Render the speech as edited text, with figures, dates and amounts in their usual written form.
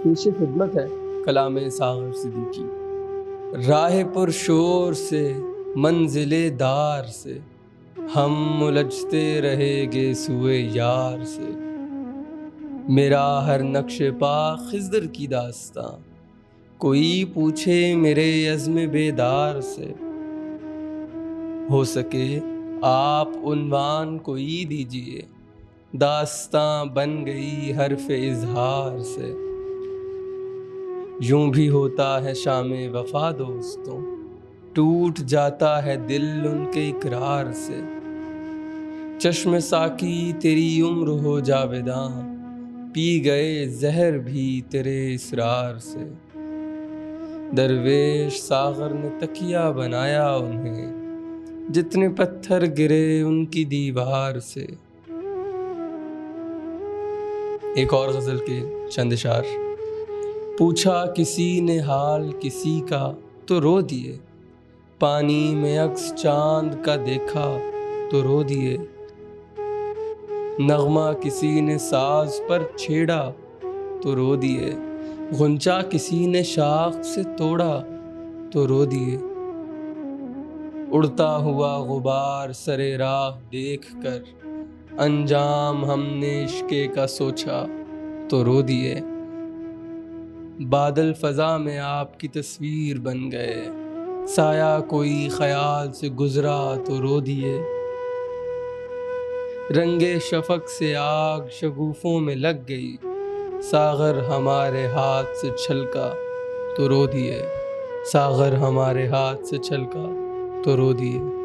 پیش خدمت ہے کلام ساغر صدیقی۔ راہ پر شور سے منزل دار سے ہم الجھتے رہے گے سوئے یار سے۔ میرا ہر نقش پا خضر کی داستاں، کوئی پوچھے میرے عزم بیدار سے۔ ہو سکے آپ عنوان کوئی دیجئے، داستاں بن گئی حرف اظہار سے۔ یوں بھی ہوتا ہے شام وفا دوستوں، ٹوٹ جاتا ہے دل ان کے اقرار سے۔ چشم ساقی تیری عمر ہو جاویداں، پی گئے زہر بھی تیرے اصرار سے۔ درویش ساغر نے تکیہ بنایا انہیں، جتنے پتھر گرے ان کی دیوار سے۔ ایک اور غزل کے چند اشعار۔ پوچھا کسی نے حال کسی کا تو رو دیے، پانی میں عکس چاند کا دیکھا تو رو دیے۔ نغمہ کسی نے ساز پر چھیڑا تو رو دیے، غنچہ کسی نے شاخ سے توڑا تو رو دیے۔ اڑتا ہوا غبار سرے راہ دیکھ کر، انجام ہم نے عشقے کا سوچا تو رو دیے۔ بادل فضا میں آپ کی تصویر بن گئے، سایہ کوئی خیال سے گزرا تو رو دیے۔ رنگ شفق سے آگ شگوفوں میں لگ گئی، ساغر ہمارے ہاتھ سے چھلکا تو رو دیے، ساغر ہمارے ہاتھ سے چھلکا تو رو دیے۔